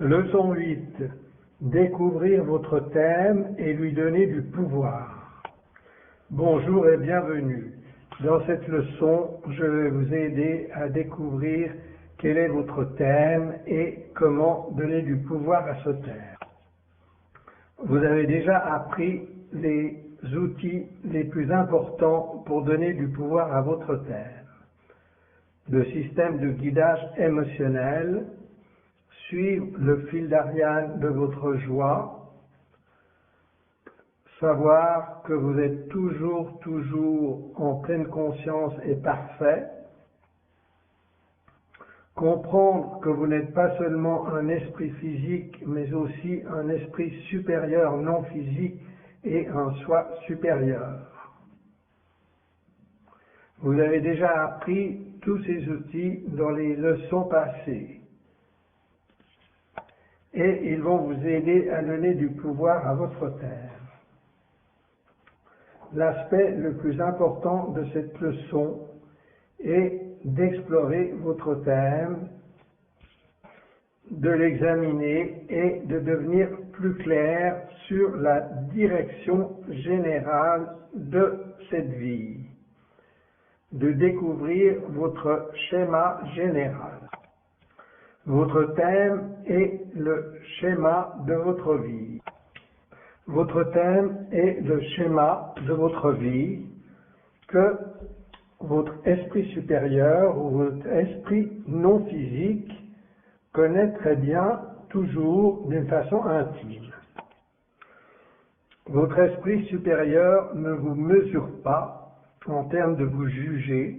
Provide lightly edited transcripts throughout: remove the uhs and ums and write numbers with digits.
Leçon 8. Découvrir votre thème et lui donner du pouvoir. Bonjour et bienvenue. Dans cette leçon, je vais vous aider à découvrir quel est votre thème et comment donner du pouvoir à ce thème. Vous avez déjà appris les outils les plus importants pour donner du pouvoir à votre thème. Le système de guidage émotionnel, suivre le fil d'Ariane de votre joie, savoir que vous êtes toujours en pleine conscience et parfait, comprendre que vous n'êtes pas seulement un esprit physique, mais aussi un esprit supérieur non physique et un soi supérieur. Vous avez déjà appris tous ces outils dans les leçons passées. Et ils vont vous aider à donner du pouvoir à votre thème. L'aspect le plus important de cette leçon est d'explorer votre thème, de l'examiner et de devenir plus clair sur la direction générale de cette vie, de découvrir votre schéma général. Votre thème est le schéma de votre vie. Votre thème est le schéma de votre vie que votre esprit supérieur ou votre esprit non physique connaît très bien, toujours d'une façon intime. Votre esprit supérieur ne vous mesure pas en termes de vous juger,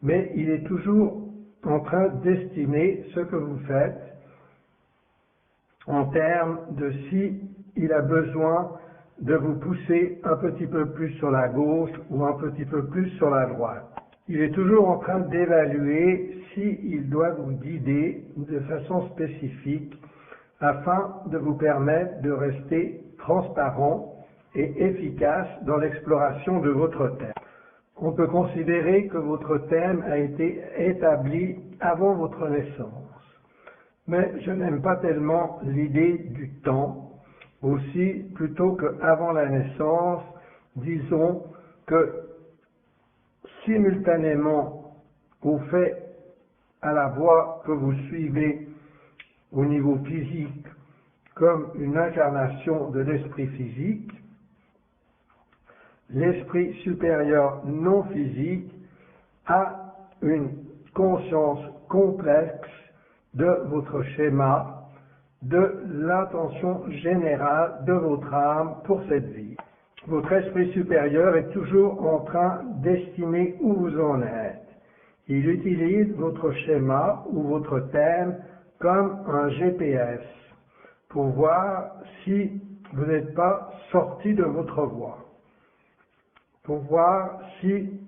mais il est toujours en train d'estimer ce que vous faites en termes de si il a besoin de vous pousser un petit peu plus sur la gauche ou un petit peu plus sur la droite. Il est toujours en train d'évaluer s'il doit vous guider de façon spécifique afin de vous permettre de rester transparent et efficace dans l'exploration de votre thème. On peut considérer que votre thème a été établi avant votre naissance. Mais je n'aime pas tellement l'idée du temps. Aussi, plutôt qu'avant la naissance, disons que simultanément au fait à la voie que vous suivez au niveau physique comme une incarnation de l'esprit physique, l'esprit supérieur non physique a une conscience complexe de votre schéma, de l'intention générale de votre âme pour cette vie. Votre esprit supérieur est toujours en train d'estimer où vous en êtes. Il utilise votre schéma ou votre thème comme un GPS pour voir si vous n'êtes pas sorti de votre voie, pour voir si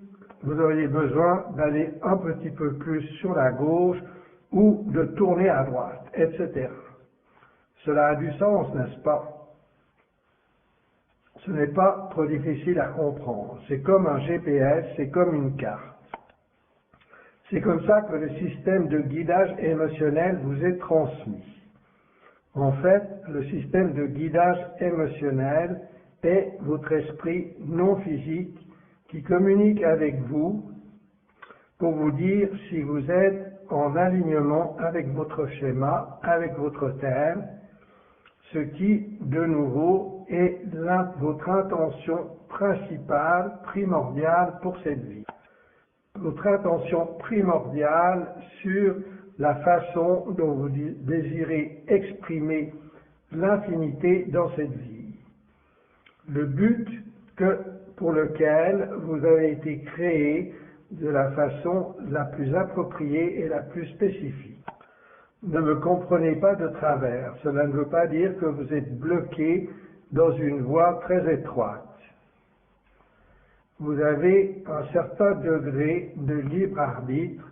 vous auriez besoin d'aller un petit peu plus sur la gauche ou de tourner à droite, etc. Cela a du sens, n'est-ce pas? Ce n'est pas trop difficile à comprendre. C'est comme un GPS, c'est comme une carte. C'est comme ça que le système de guidage émotionnel vous est transmis. En fait, le système de guidage émotionnel est votre esprit non physique qui communique avec vous pour vous dire si vous êtes en alignement avec votre schéma, avec votre thème, ce qui, de nouveau, est votre intention principale, primordiale pour cette vie. Votre intention primordiale sur la façon dont vous désirez exprimer l'infinité dans cette vie. Le but pour lequel vous avez été créé de la façon la plus appropriée et la plus spécifique. Ne me comprenez pas de travers. Cela ne veut pas dire que vous êtes bloqué dans une voie très étroite. Vous avez un certain degré de libre arbitre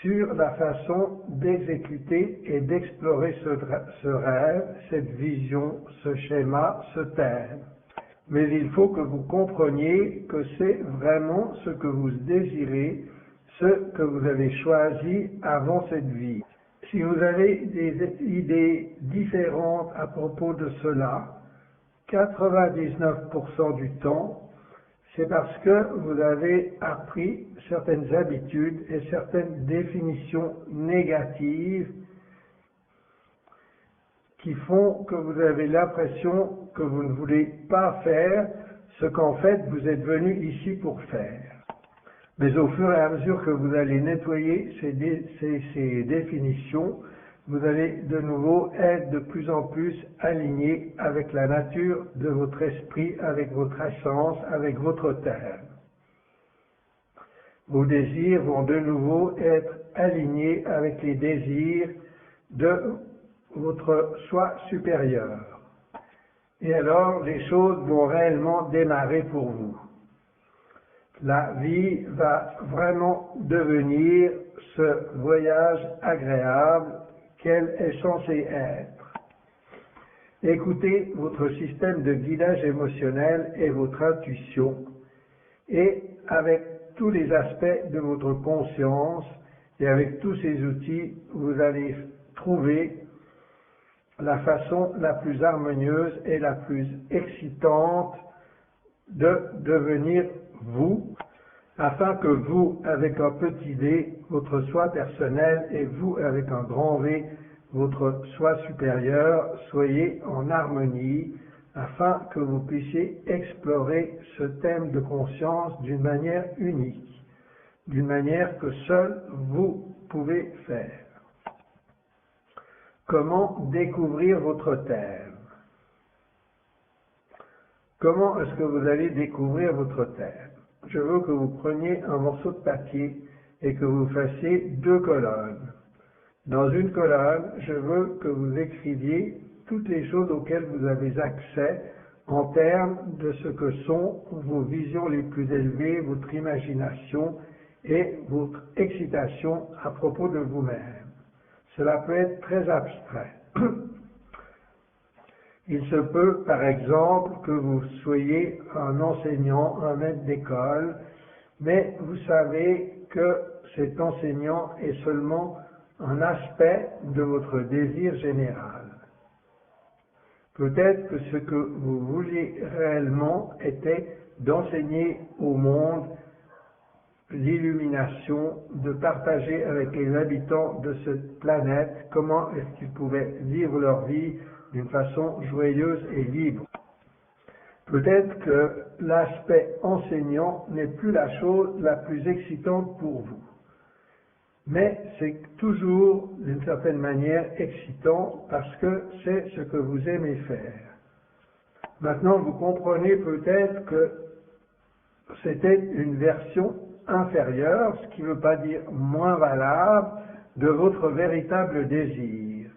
sur la façon d'exécuter et d'explorer ce rêve, cette vision, ce schéma, ce thème. Mais il faut que vous compreniez que c'est vraiment ce que vous désirez, ce que vous avez choisi avant cette vie. Si vous avez des idées différentes à propos de cela, 99% du temps, c'est parce que vous avez appris certaines habitudes et certaines définitions négatives qui font que vous avez l'impression que vous ne voulez pas faire ce qu'en fait vous êtes venu ici pour faire. Mais au fur et à mesure que vous allez nettoyer ces définitions, vous allez de nouveau être de plus en plus aligné avec la nature de votre esprit, avec votre essence, avec votre terre. Vos désirs vont de nouveau être alignés avec les désirs de votre soi supérieur. Et alors, les choses vont réellement démarrer pour vous. La vie va vraiment devenir ce voyage agréable qu'elle est censée être. Écoutez votre système de guidage émotionnel et votre intuition, et avec tous les aspects de votre conscience et avec tous ces outils, vous allez trouver la façon la plus harmonieuse et la plus excitante de devenir vous, afin que vous, avec un petit v, votre soi personnel, et vous, avec un grand V, votre soi supérieur, soyez en harmonie, afin que vous puissiez explorer ce thème de conscience d'une manière unique, d'une manière que seul vous pouvez faire. Comment découvrir votre thème? Comment est-ce que vous allez découvrir votre thème? Je veux que vous preniez un morceau de papier et que vous fassiez 2 colonnes. Dans une colonne, je veux que vous écriviez toutes les choses auxquelles vous avez accès en termes de ce que sont vos visions les plus élevées, votre imagination et votre excitation à propos de vous-même. Cela peut être très abstrait. Il se peut, par exemple, que vous soyez un enseignant, un maître d'école, mais vous savez que cet enseignant est seulement un aspect de votre désir général. Peut-être que ce que vous vouliez réellement était d'enseigner au monde l'illumination, de partager avec les habitants de cette planète comment est-ce qu'ils pouvaient vivre leur vie d'une façon joyeuse et libre. Peut-être que l'aspect enseignant n'est plus la chose la plus excitante pour vous. Mais c'est toujours, d'une certaine manière, excitant parce que c'est ce que vous aimez faire. Maintenant, vous comprenez peut-être que c'était une version inférieure, ce qui ne veut pas dire moins valable, de votre véritable désir.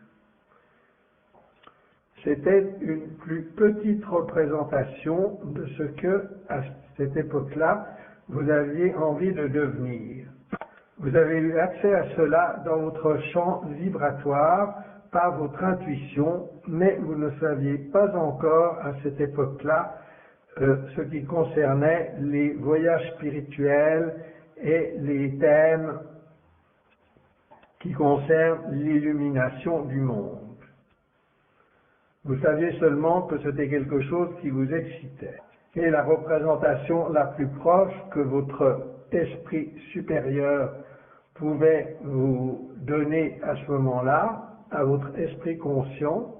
C'était une plus petite représentation de ce que, à cette époque-là, vous aviez envie de devenir. Vous avez eu accès à cela dans votre champ vibratoire par votre intuition, mais vous ne saviez pas encore à cette époque-là ce qui concernait les voyages spirituels et les thèmes qui concernent l'illumination du monde. Vous saviez seulement que c'était quelque chose qui vous excitait. Et la représentation la plus proche que votre esprit supérieur pouvait vous donner à ce moment-là, à votre esprit conscient,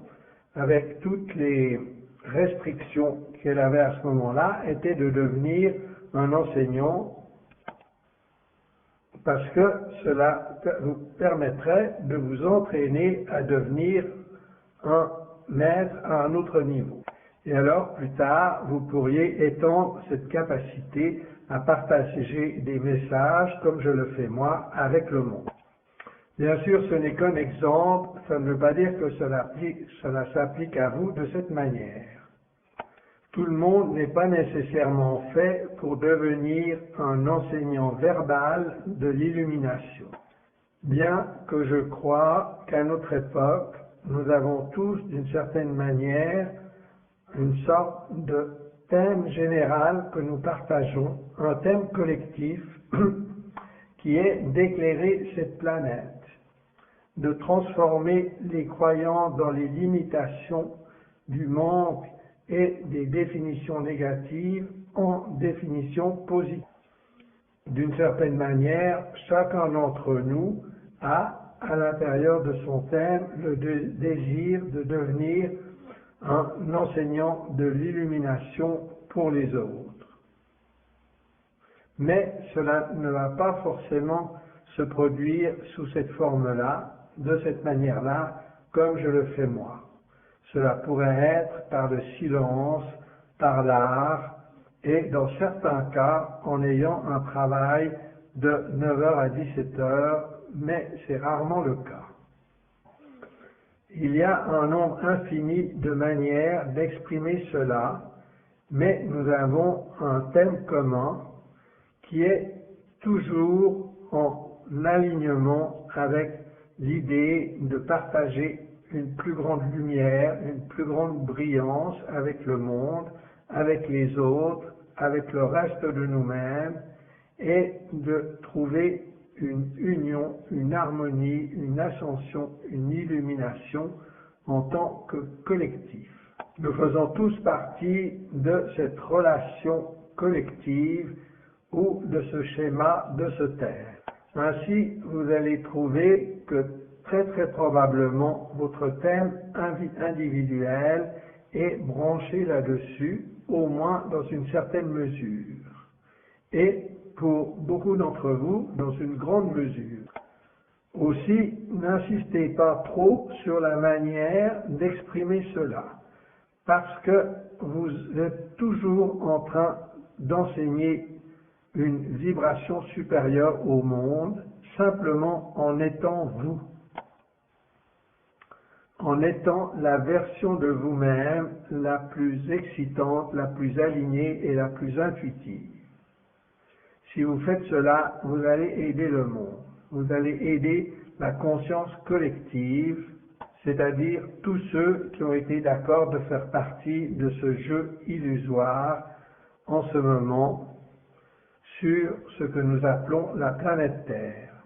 avec toutes les restrictions qu'elle avait à ce moment-là, était de devenir un enseignant, parce que cela vous permettrait de vous entraîner à devenir un maître à un autre niveau. Et alors, plus tard, vous pourriez étendre cette capacité à partager des messages, comme je le fais moi, avec le monde. Bien sûr, ce n'est qu'un exemple, ça ne veut pas dire que cela s'applique à vous de cette manière. Tout le monde n'est pas nécessairement fait pour devenir un enseignant verbal de l'illumination. Bien que je crois qu'à notre époque, nous avons tous, d'une certaine manière, une sorte de thème général que nous partageons, un thème collectif qui est d'éclairer cette planète. de transformer les croyants dans les limitations du manque et des définitions négatives en définitions positives. D'une certaine manière, chacun d'entre nous a, à l'intérieur de son thème, le désir de devenir un enseignant de l'illumination pour les autres. Mais cela ne va pas forcément se produire sous cette forme-là, de cette manière-là, comme je le fais moi. Cela pourrait être par le silence, par l'art, et dans certains cas, en ayant un travail de 9h à 17h, mais c'est rarement le cas. Il y a un nombre infini de manières d'exprimer cela, mais nous avons un thème commun qui est toujours en alignement avec l'idée de partager une plus grande lumière, une plus grande brillance avec le monde, avec les autres, avec le reste de nous-mêmes, et de trouver une union, une harmonie, une ascension, une illumination en tant que collectif. Nous faisons tous partie de cette relation collective ou de ce schéma de ce thème. Ainsi, vous allez trouver que très probablement votre thème individuel est branché là-dessus, au moins dans une certaine mesure. Et pour beaucoup d'entre vous, dans une grande mesure. Aussi, n'insistez pas trop sur la manière d'exprimer cela, parce que vous êtes toujours en train d'enseigner une vibration supérieure au monde, simplement en étant vous, en étant la version de vous-même la plus excitante, la plus alignée et la plus intuitive. Si vous faites cela, vous allez aider le monde, vous allez aider la conscience collective, c'est-à-dire tous ceux qui ont été d'accord de faire partie de ce jeu illusoire en ce moment sur ce que nous appelons la planète Terre.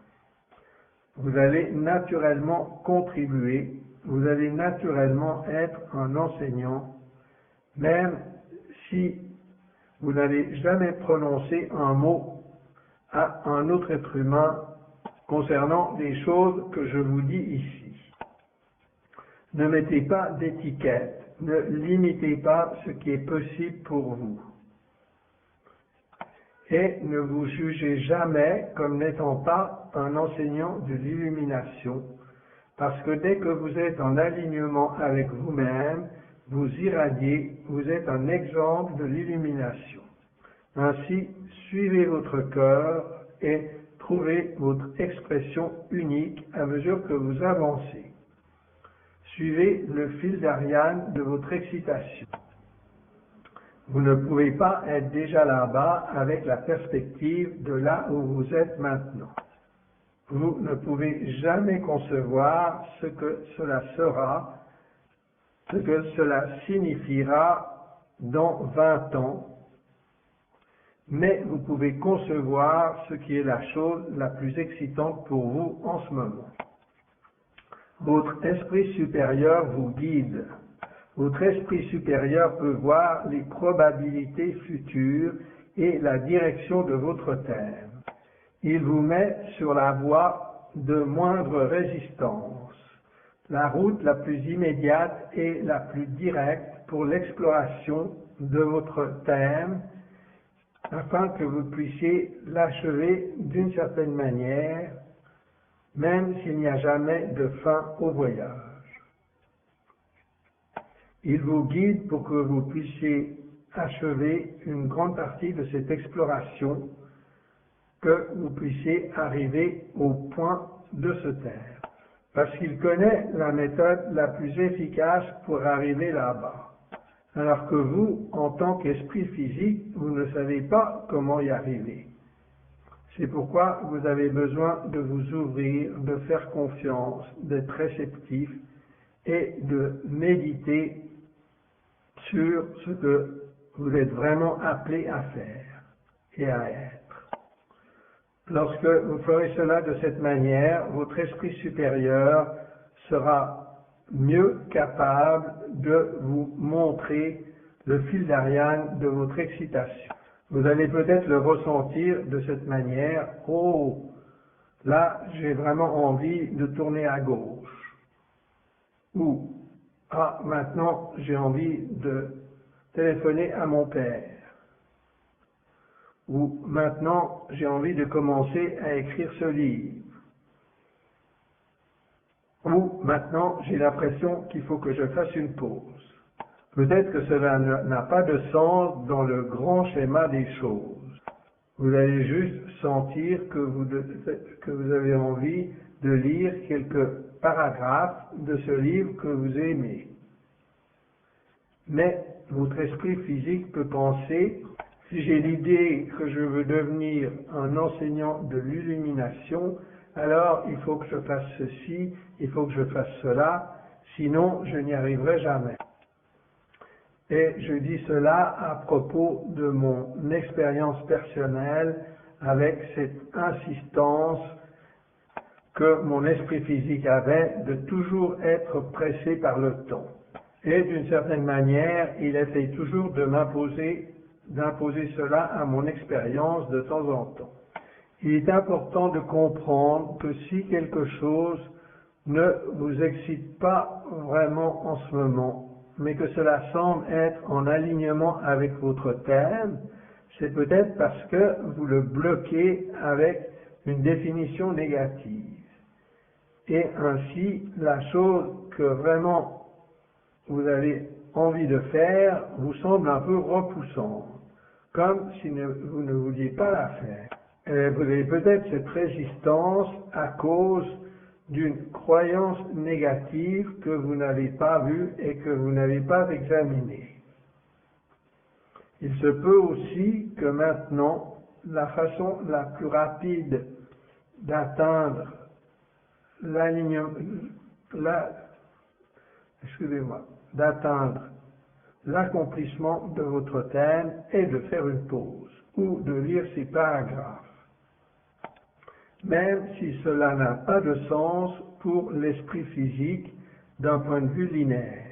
Vous allez naturellement contribuer, vous allez naturellement être un enseignant, même si vous n'allez jamais prononcer un mot à un autre être humain concernant les choses que je vous dis ici. Ne mettez pas d'étiquette, ne limitez pas ce qui est possible pour vous. Et ne vous jugez jamais comme n'étant pas un enseignant de l'illumination, parce que dès que vous êtes en alignement avec vous-même, vous irradiez, vous êtes un exemple de l'illumination. Ainsi, suivez votre cœur et trouvez votre expression unique à mesure que vous avancez. Suivez le fil d'Ariane de votre excitation. Vous ne pouvez pas être déjà là-bas avec la perspective de là où vous êtes maintenant. Vous ne pouvez jamais concevoir ce que cela sera, ce que cela signifiera dans 20 ans, mais vous pouvez concevoir ce qui est la chose la plus excitante pour vous en ce moment. Votre esprit supérieur vous guide. Votre esprit supérieur peut voir les probabilités futures et la direction de votre thème. Il vous met sur la voie de moindre résistance, la route la plus immédiate et la plus directe pour l'exploration de votre thème, afin que vous puissiez l'achever d'une certaine manière, même s'il n'y a jamais de fin au voyage. Il vous guide pour que vous puissiez achever une grande partie de cette exploration, que vous puissiez arriver au point de se taire. Parce qu'il connaît la méthode la plus efficace pour arriver là-bas. Alors que vous, en tant qu'esprit physique, vous ne savez pas comment y arriver. C'est pourquoi vous avez besoin de vous ouvrir, de faire confiance, d'être réceptif et de méditer sur ce que vous êtes vraiment appelé à faire et à être. Lorsque vous ferez cela de cette manière, votre esprit supérieur sera mieux capable de vous montrer le fil d'Ariane de votre excitation. Vous allez peut-être le ressentir de cette manière. Oh, là, j'ai vraiment envie de tourner à gauche. Ou, ah, maintenant, j'ai envie de téléphoner à mon père. Ou, maintenant, j'ai envie de commencer à écrire ce livre. Ou, maintenant, j'ai l'impression qu'il faut que je fasse une pause. Peut-être que cela n'a pas de sens dans le grand schéma des choses. Vous allez juste sentir que vous avez envie de lire quelques paragraphes de ce livre que vous aimez. Mais votre esprit physique peut penser, si j'ai l'idée que je veux devenir un enseignant de l'illumination, alors il faut que je fasse ceci, il faut que je fasse cela, sinon je n'y arriverai jamais. Et je dis cela à propos de mon expérience personnelle avec cette insistance que mon esprit physique avait de toujours être pressé par le temps. Et d'une certaine manière, il essaye toujours de d'imposer cela à mon expérience de temps en temps. Il est important de comprendre que si quelque chose ne vous excite pas vraiment en ce moment, mais que cela semble être en alignement avec votre thème, c'est peut-être parce que vous le bloquez avec une définition négative. Et ainsi, la chose que vraiment vous avez envie de faire vous semble un peu repoussante, comme si vous ne vouliez pas la faire. Et vous avez peut-être cette résistance à cause d'une croyance négative que vous n'avez pas vue et que vous n'avez pas examinée. Il se peut aussi que maintenant, la façon la plus rapide d'atteindre l'accomplissement de votre thème est de faire une pause ou de lire ces paragraphes, même si cela n'a pas de sens pour l'esprit physique d'un point de vue linéaire.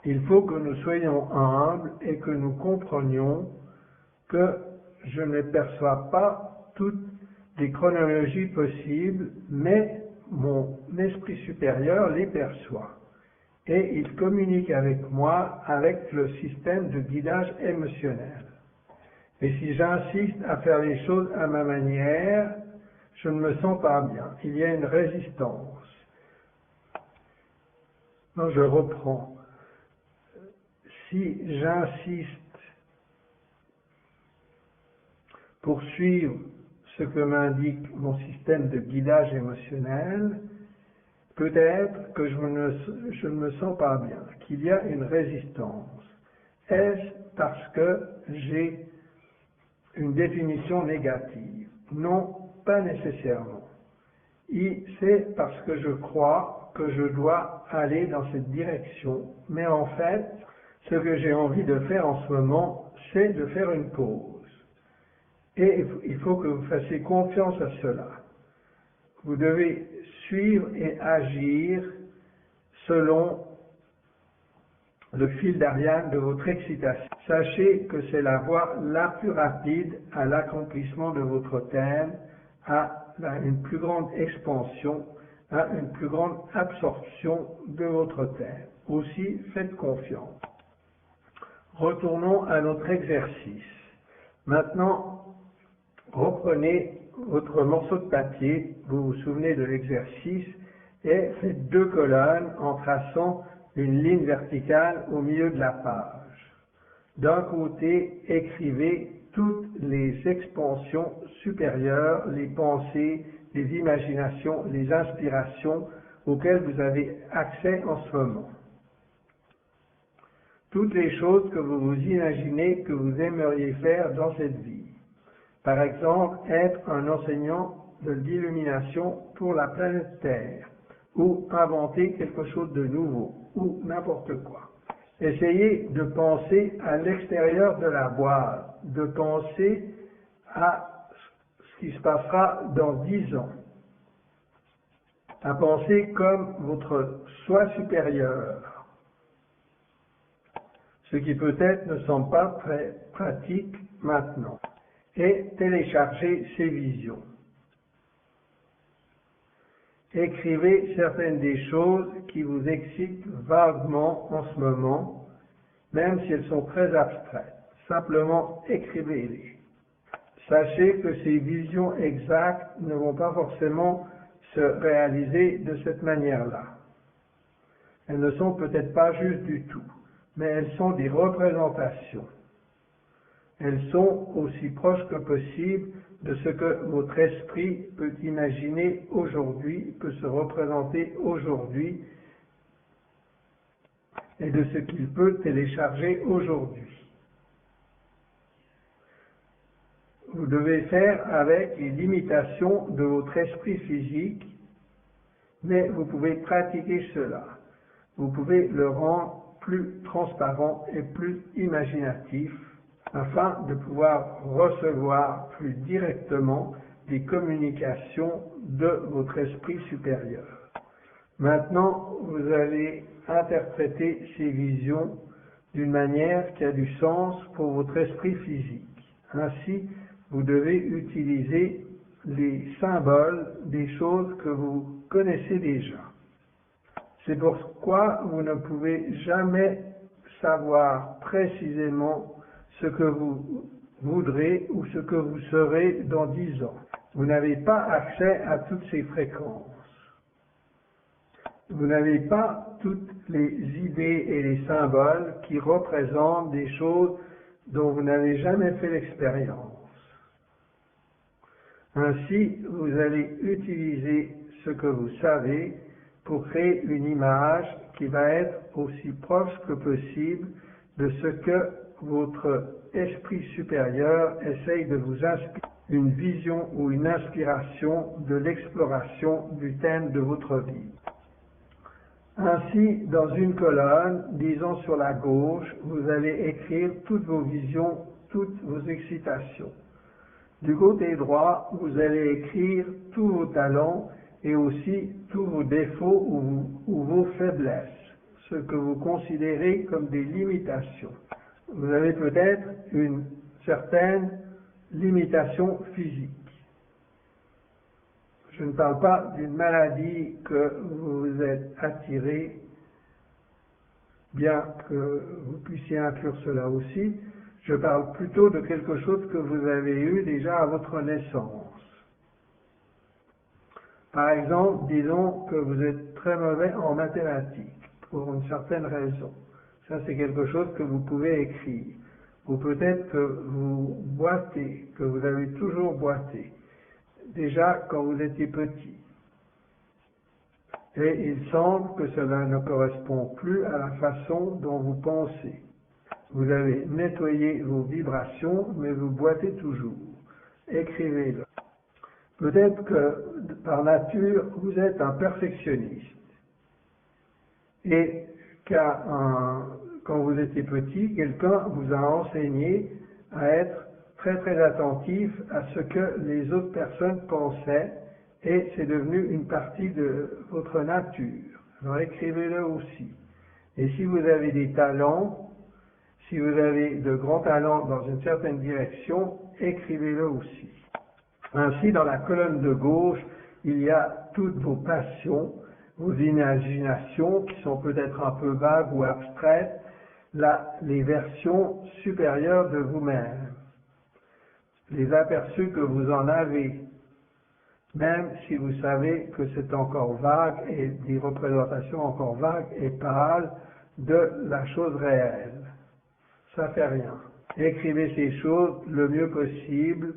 Il faut que nous soyons humbles et que nous comprenions que je ne perçois pas toutes les chronologies possibles, mais mon esprit supérieur les perçoit. Et il communique avec moi avec le système de guidage émotionnel. Et si j'insiste à faire les choses à ma manière, je ne me sens pas bien. Il y a une résistance. Non, je reprends. Si j'insiste pour suivre ce que m'indique mon système de guidage émotionnel, peut-être que je ne me sens pas bien, qu'il y a une résistance. Est-ce parce que j'ai une définition négative? Non, pas nécessairement. C'est parce que je crois que je dois aller dans cette direction, mais en fait, ce que j'ai envie de faire en ce moment, c'est de faire une pause. Et il faut que vous fassiez confiance à cela. Vous devez suivre et agir selon le fil d'Ariane de votre excitation. Sachez que c'est la voie la plus rapide à l'accomplissement de votre thème, à une plus grande expansion, à une plus grande absorption de votre thème. Aussi, faites confiance. Retournons à notre exercice. Maintenant, reprenez votre morceau de papier, vous vous souvenez de l'exercice, et faites 2 colonnes en traçant une ligne verticale au milieu de la page. D'un côté, écrivez toutes les expansions supérieures, les pensées, les imaginations, les inspirations auxquelles vous avez accès en ce moment. Toutes les choses que vous vous imaginez que vous aimeriez faire dans cette vie. Par exemple, être un enseignant de l'illumination pour la planète Terre, ou inventer quelque chose de nouveau, ou n'importe quoi. Essayez de penser à l'extérieur de la boîte, de penser à qui se passera dans 10 ans, à penser comme votre soi supérieur, ce qui peut-être ne semble pas très pratique maintenant, et télécharger ces visions. Écrivez certaines des choses qui vous excitent vaguement en ce moment, même si elles sont très abstraites. Simplement écrivez-les. Sachez que ces visions exactes ne vont pas forcément se réaliser de cette manière-là. Elles ne sont peut-être pas justes du tout, mais elles sont des représentations. Elles sont aussi proches que possible de ce que votre esprit peut imaginer aujourd'hui, peut se représenter aujourd'hui, et de ce qu'il peut télécharger aujourd'hui. Vous devez faire avec les limitations de votre esprit physique, mais vous pouvez pratiquer cela. Vous pouvez le rendre plus transparent et plus imaginatif, afin de pouvoir recevoir plus directement des communications de votre esprit supérieur. Maintenant, vous allez interpréter ces visions d'une manière qui a du sens pour votre esprit physique. Ainsi, vous devez utiliser les symboles des choses que vous connaissez déjà. C'est pourquoi vous ne pouvez jamais savoir précisément ce que vous voudrez ou ce que vous serez dans 10 ans. Vous n'avez pas accès à toutes ces fréquences. Vous n'avez pas toutes les idées et les symboles qui représentent des choses dont vous n'avez jamais fait l'expérience. Ainsi, vous allez utiliser ce que vous savez pour créer une image qui va être aussi proche que possible de ce que votre esprit supérieur essaye de vous inspirer, une vision ou une inspiration de l'exploration du thème de votre vie. Ainsi, dans une colonne, disons sur la gauche, vous allez écrire toutes vos visions, toutes vos excitations. Du côté droit, vous allez écrire tous vos talents et aussi tous vos défauts ou vos faiblesses, ce que vous considérez comme des limitations. Vous avez peut-être une certaine limitation physique. Je ne parle pas d'une maladie que vous vous êtes attiré, bien que vous puissiez inclure cela aussi. Je parle plutôt de quelque chose que vous avez eu déjà à votre naissance. Par exemple, disons que vous êtes très mauvais en mathématiques, pour une certaine raison. Ça, c'est quelque chose que vous pouvez écrire. Ou peut-être que vous boitez, que vous avez toujours boité, déjà quand vous étiez petit. Et il semble que cela ne correspond plus à la façon dont vous pensez. Vous avez nettoyé vos vibrations, mais vous boitez toujours. Écrivez-le. Peut-être que, par nature, vous êtes un perfectionniste. Et quand vous étiez petit, quelqu'un vous a enseigné à être très très attentif à ce que les autres personnes pensaient, et c'est devenu une partie de votre nature. Alors écrivez-le aussi. Et si vous avez des talents, si vous avez de grands talents dans une certaine direction, écrivez-le aussi. Ainsi, dans la colonne de gauche, il y a toutes vos passions, vos imaginations qui sont peut-être un peu vagues ou abstraites, les versions supérieures de vous-même, les aperçus que vous en avez, même si vous savez que c'est encore vague et des représentations encore vagues et pâles de la chose réelle. Ça fait rien. Écrivez ces choses le mieux possible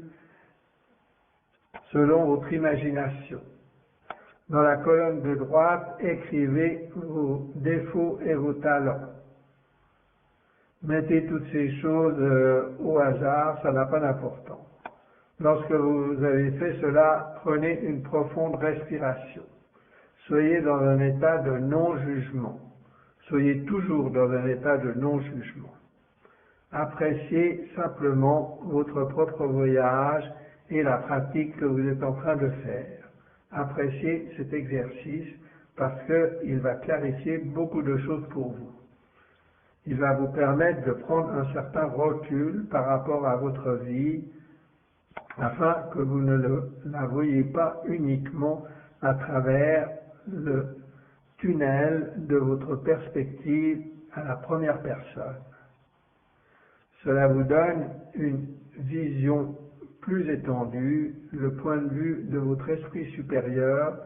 selon votre imagination. Dans la colonne de droite, écrivez vos défauts et vos talents. Mettez toutes ces choses au hasard, ça n'a pas d'importance. Lorsque vous avez fait cela, prenez une profonde respiration. Soyez dans un état de non-jugement. Soyez toujours dans un état de non-jugement. Appréciez simplement votre propre voyage et la pratique que vous êtes en train de faire. Appréciez cet exercice parce qu'il va clarifier beaucoup de choses pour vous. Il va vous permettre de prendre un certain recul par rapport à votre vie afin que vous ne la voyez pas uniquement à travers le tunnel de votre perspective à la première personne. Cela vous donne une vision plus étendue, le point de vue de votre esprit supérieur,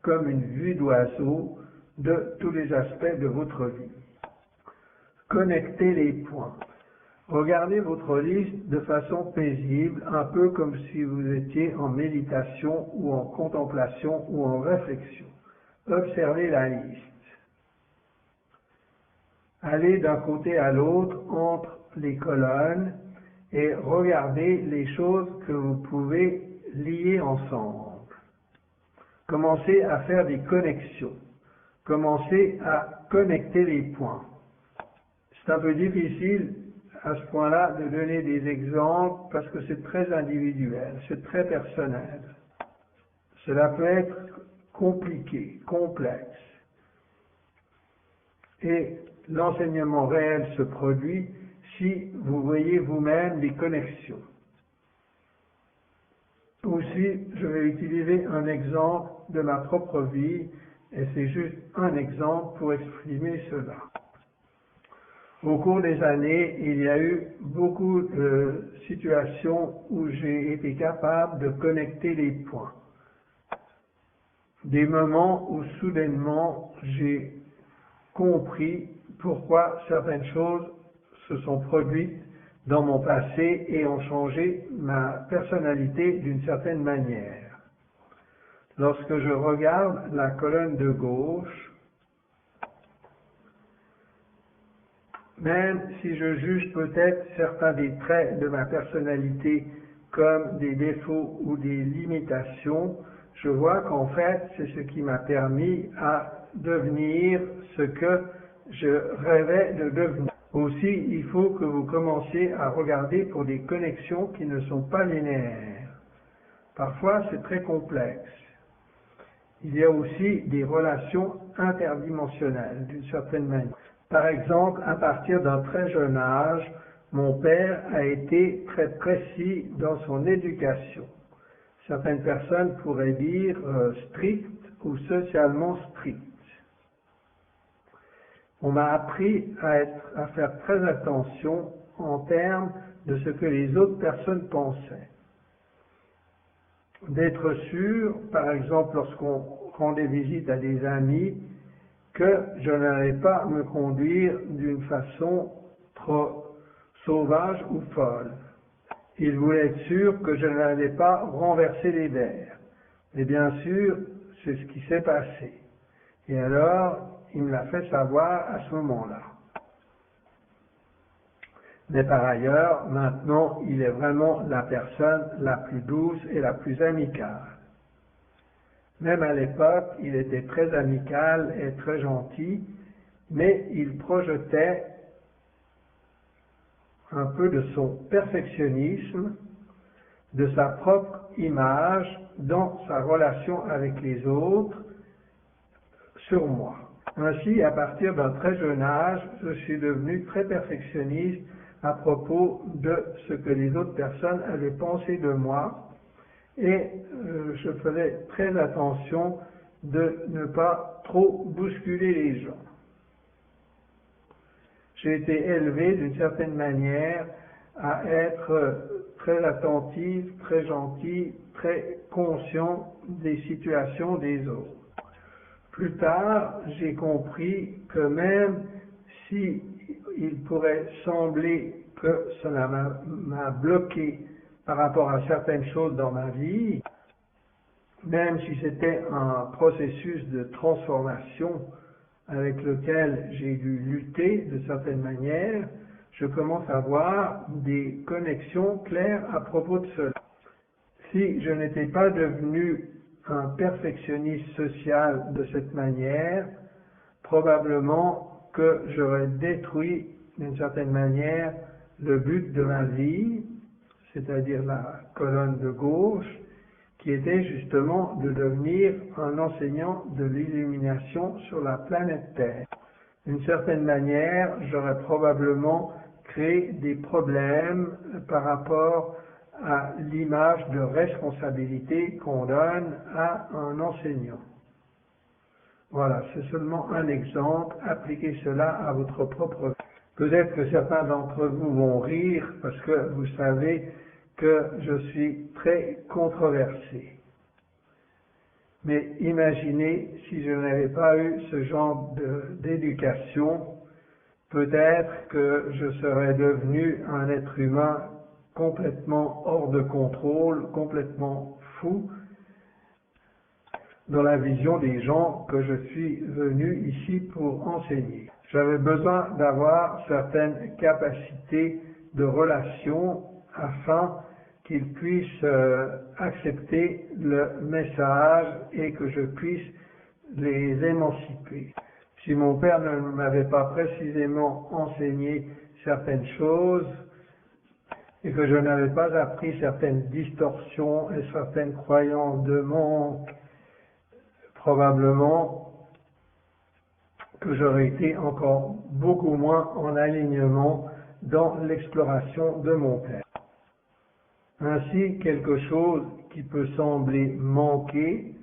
comme une vue d'oiseau de tous les aspects de votre vie. Connectez les points. Regardez votre liste de façon paisible, un peu comme si vous étiez en méditation ou en contemplation ou en réflexion. Observez la liste. Allez d'un côté à l'autre entre les colonnes et regardez les choses que vous pouvez lier ensemble. Commencez à faire des connexions. Commencez à connecter les points. C'est un peu difficile à ce point-là de donner des exemples parce que c'est très individuel, c'est très personnel. Cela peut être compliqué, complexe. Et l'enseignement réel se produit si vous voyez vous-même des connexions. Aussi, je vais utiliser un exemple de ma propre vie, et c'est juste un exemple pour exprimer cela. Au cours des années, il y a eu beaucoup de situations où j'ai été capable de connecter les points. Des moments où soudainement j'ai compris pourquoi certaines choses se sont produites dans mon passé et ont changé ma personnalité d'une certaine manière. Lorsque je regarde la colonne de gauche, même si je juge peut-être certains des traits de ma personnalité comme des défauts ou des limitations, je vois qu'en fait, c'est ce qui m'a permis à devenir ce que je rêvais de devenir. Aussi, il faut que vous commenciez à regarder pour des connexions qui ne sont pas linéaires. Parfois, c'est très complexe. Il y a aussi des relations interdimensionnelles, d'une certaine manière. Par exemple, à partir d'un très jeune âge, mon père a été très précis dans son éducation. Certaines personnes pourraient dire strict ou socialement strict. On m'a appris à faire très attention en termes de ce que les autres personnes pensaient. D'être sûr, par exemple, lorsqu'on rendait visite à des amis, que je n'allais pas me conduire d'une façon trop sauvage ou folle. Il voulait être sûr que je n'allais pas renverser les verres. Et bien sûr, c'est ce qui s'est passé. Et alors, il me l'a fait savoir à ce moment-là. Mais par ailleurs, maintenant, il est vraiment la personne la plus douce et la plus amicale. Même à l'époque, il était très amical et très gentil, mais il projetait un peu de son perfectionnisme, de sa propre image dans sa relation avec les autres sur moi. Ainsi, à partir d'un très jeune âge, je suis devenu très perfectionniste à propos de ce que les autres personnes avaient pensé de moi et je faisais très attention de ne pas trop bousculer les gens. J'ai été élevé d'une certaine manière à être très attentif, très gentil, très conscient des situations des autres. Plus tard, j'ai compris que même si il pourrait sembler que cela m'a bloqué par rapport à certaines choses dans ma vie, même si c'était un processus de transformation avec lequel j'ai dû lutter de certaines manières, je commence à voir des connexions claires à propos de cela. Si je n'étais pas devenu un perfectionniste social de cette manière, probablement que j'aurais détruit d'une certaine manière le but de ma vie, c'est-à-dire la colonne de gauche, qui était justement de devenir un enseignant de l'illumination sur la planète Terre. D'une certaine manière, j'aurais probablement créé des problèmes par rapport à l'image de responsabilité qu'on donne à un enseignant. Voilà, c'est seulement un exemple. Appliquez cela à votre propre vie. Peut-être que certains d'entre vous vont rire parce que vous savez que je suis très controversé. Mais imaginez si je n'avais pas eu ce genre d'éducation, peut-être que je serais devenu un être humain complètement hors de contrôle, complètement fou, dans la vision des gens que je suis venu ici pour enseigner. J'avais besoin d'avoir certaines capacités de relation afin qu'ils puissent accepter le message et que je puisse les émanciper. Si mon père ne m'avait pas précisément enseigné certaines choses et que je n'avais pas appris certaines distorsions et certaines croyances de manque, probablement que j'aurais été encore beaucoup moins en alignement dans l'exploration de mon père. Ainsi, quelque chose qui peut sembler manquer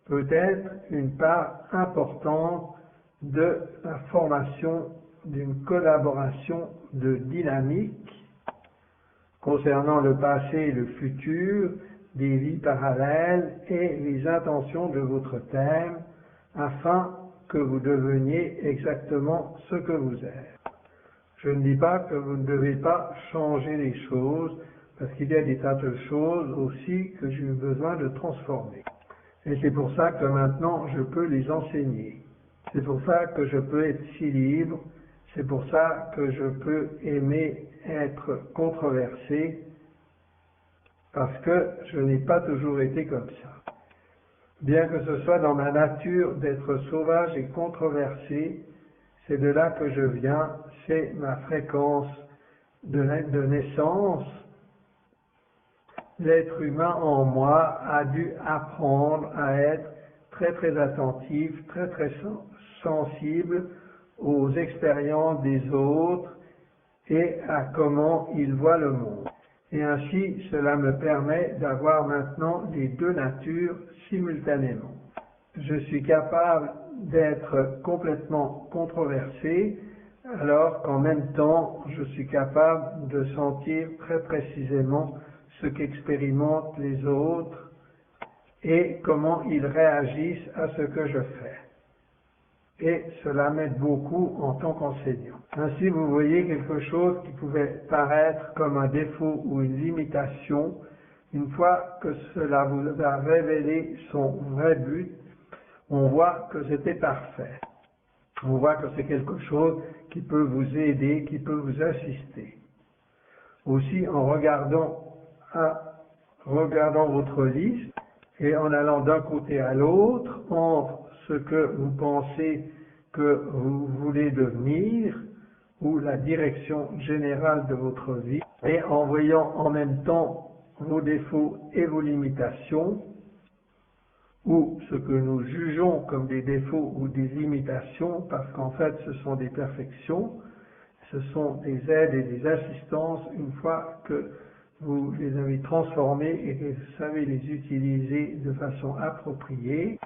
peut être une part importante de la formation d'une collaboration de dynamique concernant le passé et le futur, des vies parallèles et les intentions de votre thème, afin que vous deveniez exactement ce que vous êtes. Je ne dis pas que vous ne devez pas changer les choses, parce qu'il y a des tas de choses aussi que j'ai eu besoin de transformer. Et c'est pour ça que maintenant je peux les enseigner. C'est pour ça que je peux être si libre, c'est pour ça que je peux aimer être controversé, parce que je n'ai pas toujours été comme ça. Bien que ce soit dans ma nature d'être sauvage et controversé, c'est de là que je viens, c'est ma fréquence de naissance. L'être humain en moi a dû apprendre à être très attentif, très sensible aux expériences des autres et à comment ils voient le monde. Et ainsi, cela me permet d'avoir maintenant les deux natures simultanément. Je suis capable d'être complètement controversé, alors qu'en même temps, je suis capable de sentir très précisément ce qu'expérimentent les autres et comment ils réagissent à ce que je fais. Et cela m'aide beaucoup en tant qu'enseignant. Ainsi, vous voyez quelque chose qui pouvait paraître comme un défaut ou une limitation, une fois que cela vous a révélé son vrai but, on voit que c'était parfait. On voit que c'est quelque chose qui peut vous aider, qui peut vous assister. Aussi, en regardant votre liste et en allant d'un côté à l'autre, entre ce que vous pensez que vous voulez devenir, ou la direction générale de votre vie, et en voyant en même temps vos défauts et vos limitations, ou ce que nous jugeons comme des défauts ou des limitations, parce qu'en fait ce sont des perfections, ce sont des aides et des assistances une fois que vous les avez transformés et que vous savez les utiliser de façon appropriée,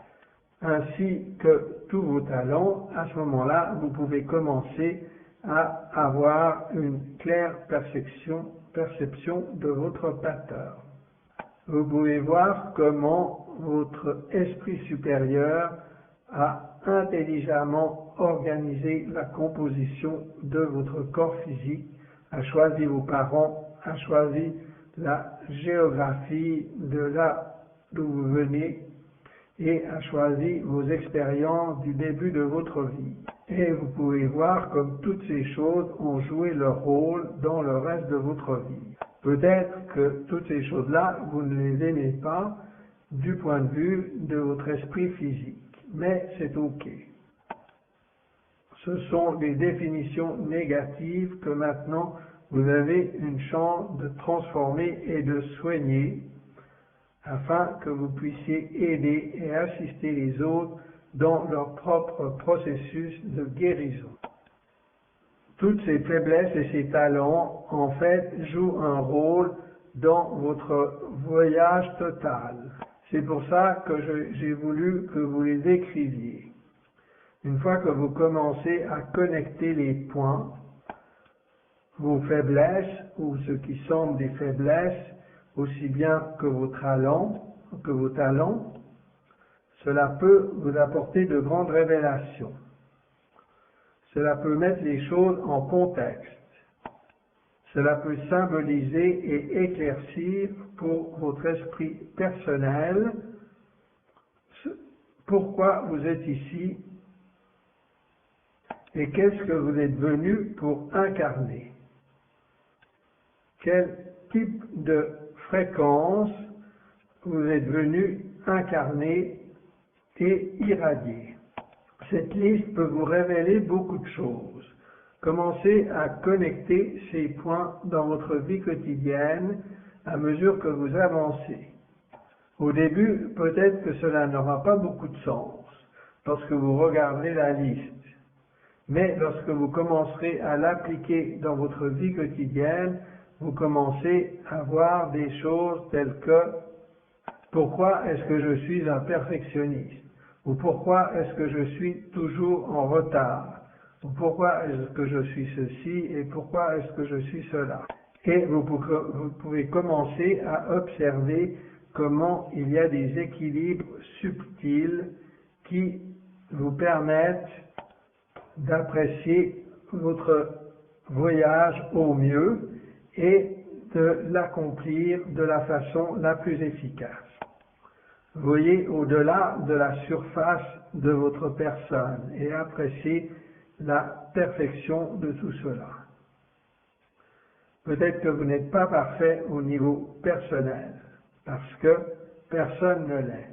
ainsi que tous vos talents. À ce moment-là, vous pouvez commencer à avoir une claire perception de votre pattern. Vous pouvez voir comment votre esprit supérieur a intelligemment organisé la composition de votre corps physique, a choisi vos parents, a choisi la géographie de là d'où vous venez et a choisi vos expériences du début de votre vie. Et vous pouvez voir comme toutes ces choses ont joué leur rôle dans le reste de votre vie. Peut-être que toutes ces choses-là, vous ne les aimez pas du point de vue de votre esprit physique, mais c'est OK. Ce sont des définitions négatives que maintenant vous avez une chance de transformer et de soigner afin que vous puissiez aider et assister les autres dans leur propre processus de guérison. Toutes ces faiblesses et ces talents, en fait, jouent un rôle dans votre voyage total. C'est pour ça que j'ai voulu que vous les écriviez. Une fois que vous commencez à connecter les points, vos faiblesses ou ce qui semble des faiblesses, aussi bien que vos talents, cela peut vous apporter de grandes révélations. Cela peut mettre les choses en contexte. Cela peut symboliser et éclaircir pour votre esprit personnel pourquoi vous êtes ici et qu'est-ce que vous êtes venu pour incarner. Quel type de fréquence vous êtes venu incarner et irradier. Cette liste peut vous révéler beaucoup de choses. Commencez à connecter ces points dans votre vie quotidienne à mesure que vous avancez. Au début, peut-être que cela n'aura pas beaucoup de sens lorsque vous regarderez la liste. Mais lorsque vous commencerez à l'appliquer dans votre vie quotidienne, vous commencez à voir des choses telles que pourquoi est-ce que je suis un perfectionniste? Ou pourquoi est-ce que je suis toujours en retard? Ou pourquoi est-ce que je suis ceci et pourquoi est-ce que je suis cela? Et vous pouvez commencer à observer comment il y a des équilibres subtils qui vous permettent d'apprécier votre voyage au mieux et de l'accomplir de la façon la plus efficace. Voyez au-delà de la surface de votre personne et appréciez la perfection de tout cela. Peut-être que vous n'êtes pas parfait au niveau personnel, parce que personne ne l'est.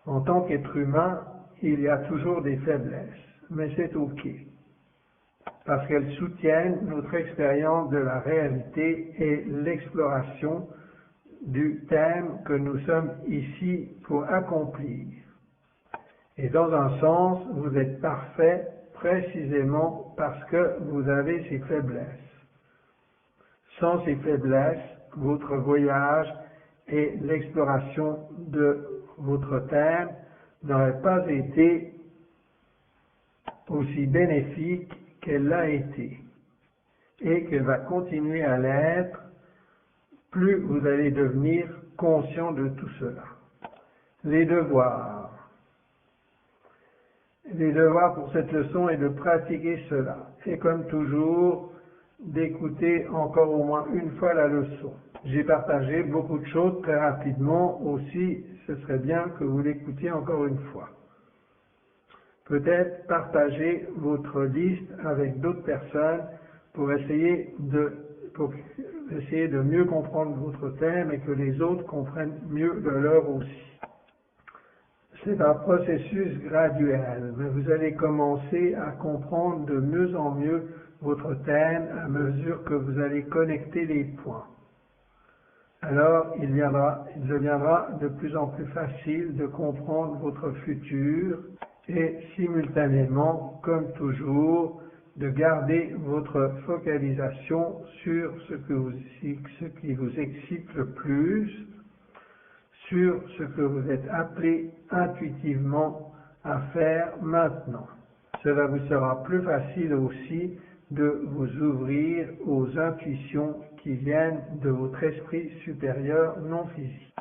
En tant qu'être humain, il y a toujours des faiblesses, mais c'est OK, parce qu'elles soutiennent notre expérience de la réalité et l'exploration du thème que nous sommes ici pour accomplir. Et dans un sens, vous êtes parfait précisément parce que vous avez ces faiblesses. Sans ces faiblesses, votre voyage et l'exploration de votre thème n'aurait pas été aussi bénéfique qu'elle l'a été et qu'elle va continuer à l'être plus vous allez devenir conscient de tout cela. Les devoirs. Les devoirs pour cette leçon est de pratiquer cela. Et comme toujours, d'écouter encore au moins une fois la leçon. J'ai partagé beaucoup de choses très rapidement aussi, ce serait bien que vous l'écoutiez encore une fois. Peut-être partager votre liste avec d'autres personnes pour essayer de mieux comprendre votre thème et que les autres comprennent mieux le leur aussi. C'est un processus graduel, mais vous allez commencer à comprendre de mieux en mieux votre thème à mesure que vous allez connecter les points. Alors, il deviendra de plus en plus facile de comprendre votre futur et simultanément, comme toujours, de garder votre focalisation sur ce qui vous excite le plus, sur ce que vous êtes appelé intuitivement à faire maintenant. Cela vous sera plus facile aussi de vous ouvrir aux intuitions qui viennent de votre esprit supérieur non physique.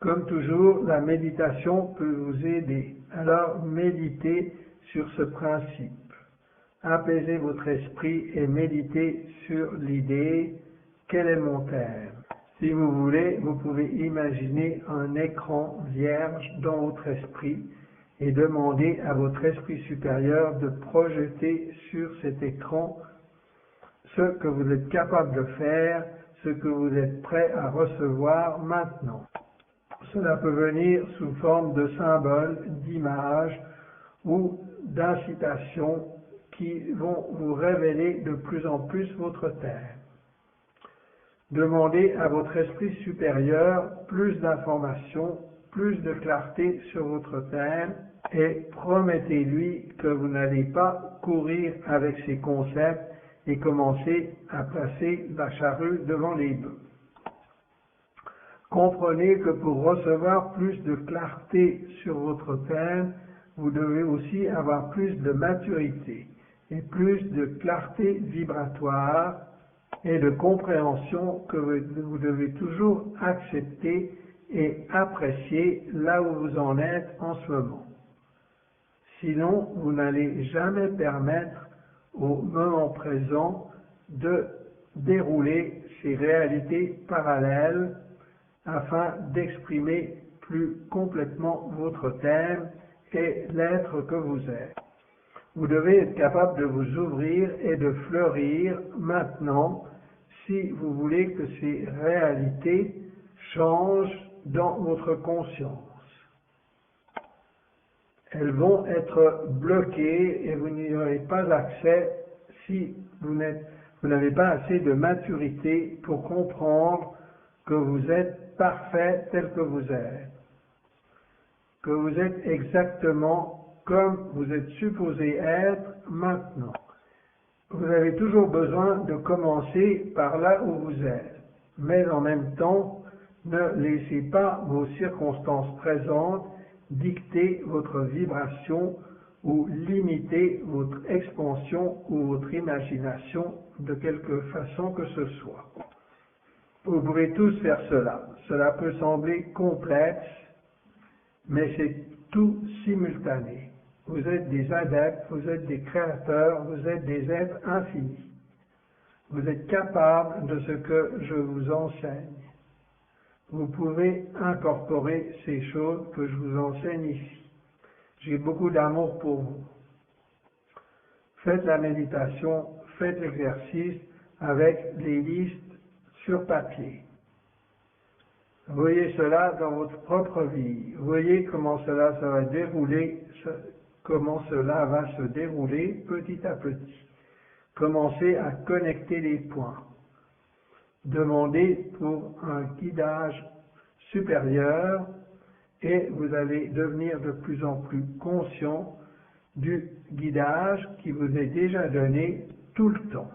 Comme toujours, la méditation peut vous aider. Alors, méditez sur ce principe. Apaisez votre esprit et méditez sur l'idée « Quel est mon thème ?» Si vous voulez, vous pouvez imaginer un écran vierge dans votre esprit et demander à votre esprit supérieur de projeter sur cet écran ce que vous êtes capable de faire, ce que vous êtes prêt à recevoir maintenant. Cela peut venir sous forme de symboles, d'images ou d'incitations qui vont vous révéler de plus en plus votre thème. Demandez à votre esprit supérieur plus d'informations, plus de clarté sur votre thème et promettez-lui que vous n'allez pas courir avec ces concepts et commencer à placer la charrue devant les bœufs. Comprenez que pour recevoir plus de clarté sur votre thème, vous devez aussi avoir plus de maturité et plus de clarté vibratoire et de compréhension que vous devez toujours accepter et apprécier là où vous en êtes en ce moment. Sinon, vous n'allez jamais permettre au moment présent de dérouler ces réalités parallèles afin d'exprimer plus complètement votre thème et l'être que vous êtes. Vous devez être capable de vous ouvrir et de fleurir maintenant si vous voulez que ces réalités changent dans votre conscience. Elles vont être bloquées et vous n'y aurez pas accès si vous n'avez pas assez de maturité pour comprendre que vous êtes parfait tel que vous êtes, que vous êtes exactement comme vous êtes supposé être maintenant. Vous avez toujours besoin de commencer par là où vous êtes, mais en même temps, ne laissez pas vos circonstances présentes dicter votre vibration ou limiter votre expansion ou votre imagination de quelque façon que ce soit. Vous pouvez tous faire cela. Cela peut sembler complexe, mais c'est tout simultané. Vous êtes des adeptes, vous êtes des créateurs, vous êtes des êtres infinis. Vous êtes capables de ce que je vous enseigne. Vous pouvez incorporer ces choses que je vous enseigne ici. J'ai beaucoup d'amour pour vous. Faites la méditation, faites l'exercice avec les listes sur papier. Voyez cela dans votre propre vie. Voyez comment cela va se dérouler petit à petit. Commencez à connecter les points. Demandez pour un guidage supérieur et vous allez devenir de plus en plus conscient du guidage qui vous est déjà donné tout le temps.